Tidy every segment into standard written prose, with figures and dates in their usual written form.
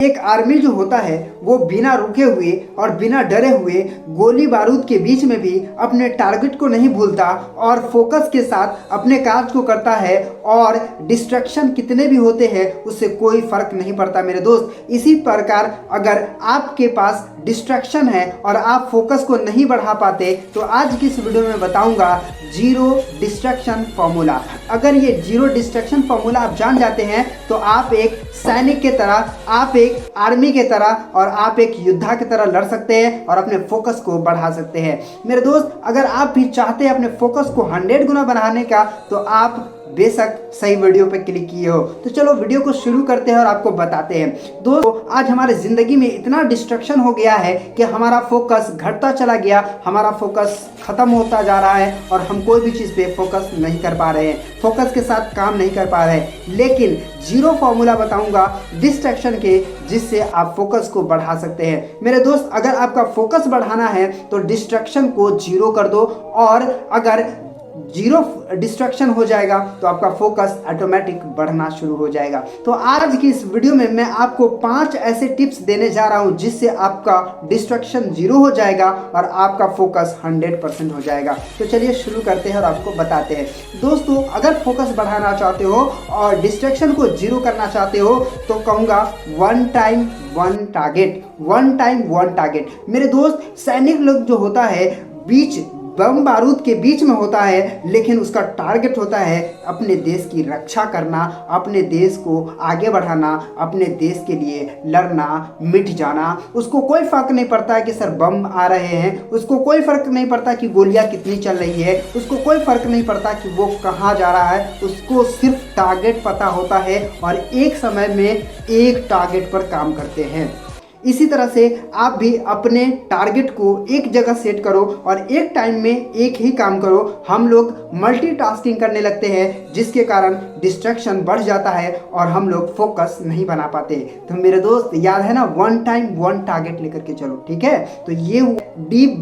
एक आर्मी जो होता है वो बिना रुके हुए और बिना डरे हुए गोली बारूद के बीच में भी अपने टारगेट को नहीं भूलता और फोकस के साथ अपने कार्य को करता है और डिस्ट्रैक्शन कितने भी होते हैं उससे कोई फर्क नहीं पड़ता मेरे दोस्त। इसी प्रकार अगर आपके पास डिस्ट्रैक्शन है और आप फोकस को नहीं बढ़ा पाते तो आज की इस वीडियो में बताऊंगा जीरो डिस्ट्रैक्शन फॉर्मूला। अगर ये जीरो डिस्ट्रैक्शन फॉर्मूला आप जान जाते हैं तो आप एक सैनिक के तरह, आप एक आर्मी के तरह और आप एक योद्धा की तरह लड़ सकते हैं और अपने फोकस को बढ़ा सकते हैं। मेरे दोस्त, अगर आप भी चाहते हैं अपने फोकस को 100 गुना बढ़ाने का तो आप बेशक सही वीडियो पे क्लिक किए हो। तो चलो वीडियो को शुरू करते हैं और आपको बताते हैं। दोस्तों, आज हमारे जिंदगी में इतना डिस्ट्रैक्शन हो गया है कि हमारा फोकस घटता चला गया, हमारा फोकस खत्म होता जा रहा है और हम कोई भी चीज़ पे फोकस नहीं कर पा रहे हैं, फोकस के साथ काम नहीं कर पा रहे हैं। लेकिन जीरो फॉर्मूला बताऊंगा डिस्ट्रैक्शन के, जिससे आप फोकस को बढ़ा सकते हैं। मेरे दोस्त, अगर आपका फोकस बढ़ाना है तो डिस्ट्रैक्शन को जीरो कर दो और अगर जीरो डिस्ट्रैक्शन हो जाएगा तो आपका फोकस ऑटोमेटिक बढ़ना शुरू हो जाएगा। तो आज की इस वीडियो में मैं आपको 5 ऐसे टिप्स देने जा रहा हूं जिससे आपका डिस्ट्रैक्शन जीरो हो जाएगा और आपका फोकस 100% हो जाएगा। तो चलिए शुरू करते हैं और आपको बताते हैं। दोस्तों, अगर फोकस बढ़ाना चाहते हो और डिस्ट्रैक्शन को जीरो करना चाहते हो तो कहूँगा one time one target, one time one target. मेरे दोस्त, सैनिक लोग जो होता है बीच बम बारूद के बीच में होता है, लेकिन उसका टारगेट होता है अपने देश की रक्षा करना, अपने देश को आगे बढ़ाना, अपने देश के लिए लड़ना, मिट जाना। उसको कोई फर्क नहीं पड़ता है कि सर बम आ रहे हैं, उसको कोई फर्क नहीं पड़ता कि गोलियां कितनी चल रही है, उसको कोई फर्क नहीं पड़ता कि वो कहाँ जा रहा है। उसको सिर्फ टारगेट पता होता है और एक समय में एक टारगेट पर काम करते हैं। इसी तरह से आप भी अपने टारगेट को एक जगह सेट करो और एक टाइम में एक ही काम करो। हम लोग मल्टीटास्किंग करने लगते हैं जिसके कारण डिस्ट्रैक्शन बढ़ जाता है और हम लोग फोकस नहीं बना पाते। तो मेरे दोस्त, याद है ना, वन टाइम वन टारगेट लेकर के चलो, ठीक है। तो ये डीप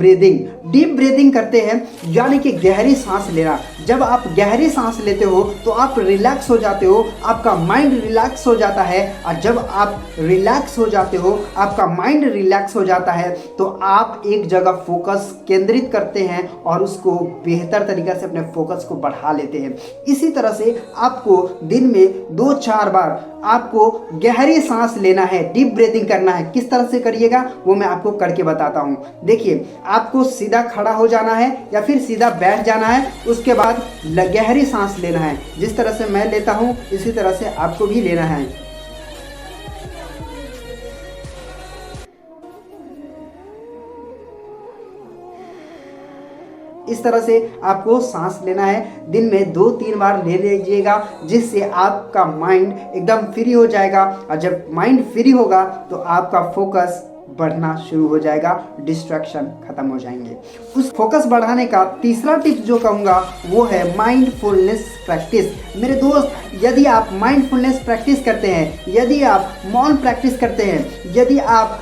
ब्रीदिंग करते हैं, यानी कि गहरी सांस लेना। जब आप गहरी सांस लेते हो तो आप रिलैक्स हो जाते हो, आपका माइंड रिलैक्स हो जाता है और जब आप रिलैक्स हो जाते हो, आपका माइंड रिलैक्स हो जाता है तो आप एक जगह फोकस केंद्रित करते हैं और उसको बेहतर तरीके से अपने फोकस को बढ़ा लेते हैं। इसी तरह से आपको दिन में 2-4 बार आपको गहरी सांस लेना है, डीप ब्रीदिंग करना है। किस तरह से करिएगा वो मैं आपको करके बताता हूँ। देखिए, आपको सीधा खड़ा हो जाना है या फिर सीधा बैठ जाना है, उसके बाद गहरी सांस लेना है। जिस तरह से मैं लेता हूँ इसी तरह से आपको भी लेना है। इस तरह से आपको सांस लेना है, दिन में 2-3 बार ले लीजिएगा, जिससे आपका माइंड एकदम फ्री हो जाएगा और जब माइंड फ्री होगा तो आपका फोकस बढ़ना शुरू हो जाएगा, डिस्ट्रैक्शन खत्म हो जाएंगे। उस फोकस बढ़ाने का तीसरा टिप्स जो कहूँगा वो है माइंडफुलनेस प्रैक्टिस। मेरे दोस्त, यदि आप माइंडफुलनेस प्रैक्टिस करते हैं, यदि आप मौन प्रैक्टिस करते हैं, यदि आप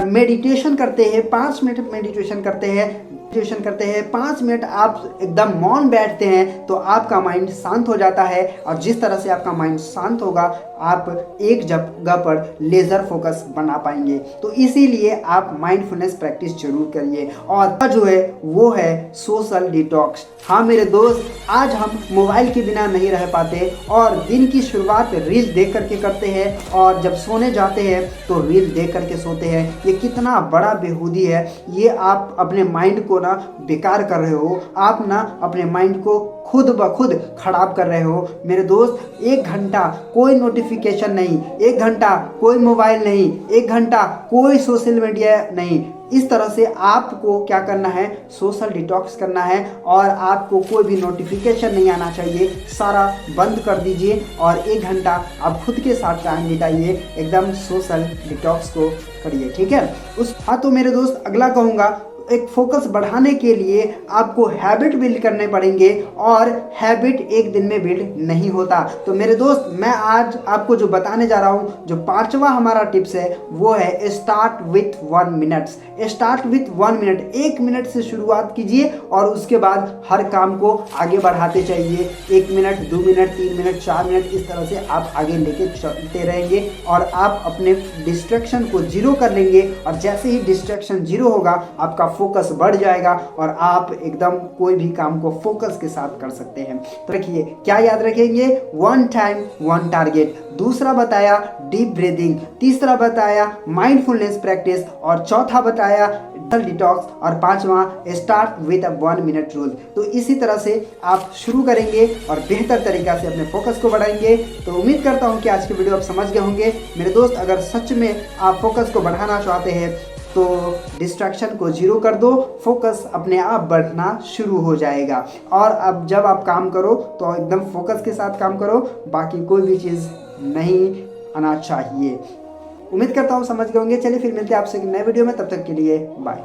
मेडिटेशन करते हैं, 5 मिनट मेडिटेशन करते हैं, 5 मिनट आप एकदम मौन बैठते हैं तो आपका माइंड शांत हो जाता है और जिस तरह से आपका माइंड शांत होगा आप एक जगह पर लेज़र फोकस बना पाएंगे। तो इसीलिए आप माइंडफुलनेस प्रैक्टिस जरूर करिए। और जो है वो है सोशल डिटॉक्स। हाँ मेरे दोस्त, आज हम मोबाइल के बिना नहीं रह पाते और दिन की शुरुआत रील देख करके करते हैं और जब सोने जाते हैं तो रील देख करके सोते हैं। ये कितना बड़ा बेहूदी है। ये आप अपने माइंड को ना बेकार कर रहे हो, आप ना अपने माइंड को खुद ब खुद खराब कर रहे हो। मेरे दोस्त, 1 घंटा कोई नोटिफिकेशन नहीं, 1 घंटा कोई मोबाइल नहीं, 1 घंटा कोई सोशल मीडिया नहीं। इस तरह से आपको क्या करना है, सोशल डिटॉक्स करना है और आपको कोई भी नोटिफिकेशन नहीं आना चाहिए, सारा बंद कर दीजिए और 1 घंटा आप खुद के साथ टाइम बिताइए, एकदम सोशल डिटॉक्स को करिए, ठीक है। हाँ, तो मेरे दोस्त, अगला कहूँगा एक फोकस बढ़ाने के लिए आपको हैबिट बिल्ड करने पड़ेंगे और हैबिट एक दिन में बिल्ड नहीं होता। तो मेरे दोस्त, मैं आज आपको जो बताने जा रहा हूँ, जो 5वां हमारा टिप्स है वो है start with 1 minutes. Start with 1 minute, 1 minute से शुरुआत कीजिए और उसके बाद हर काम को आगे बढ़ाते चाहिए। 1 मिनट, 2 मिनट, 3 मिनट, 4 मिनट, इस तरह से आप आगे लेके चलते रहेंगे और आप अपने डिस्ट्रैक्शन को जीरो कर लेंगे। और जैसे ही डिस्ट्रैक्शन जीरो होगा आपका फोकस बढ़ जाएगा और आप एकदम कोई भी काम को फोकस के साथ कर सकते हैं। तो रखिए, क्या याद रखेंगे? 1 टाइम 1 टारगेट। दूसरा बताया डीप ब्रीदिंग, तीसरा बताया माइंडफुलनेस प्रैक्टिस और चौथा बताया डिटॉक्स और 5वां स्टार्ट विद 1 मिनट रूल। तो इसी तरह से आप शुरू करेंगे और बेहतर तरीका से अपने फोकस को बढ़ाएंगे। तो उम्मीद करता हूं कि आज की वीडियो आप समझ गए होंगे। मेरे दोस्त, अगर सच में आप फोकस को बढ़ाना चाहते हैं तो डिस्ट्रैक्शन को जीरो कर दो, फोकस अपने आप बढ़ना शुरू हो जाएगा। और अब जब आप काम करो तो एकदम फोकस के साथ काम करो, बाकी कोई भी चीज़ नहीं आना चाहिए। उम्मीद करता हूँ समझ गए होंगे। चलिए फिर मिलते हैं आपसे एक नए वीडियो में, तब तक के लिए बाय।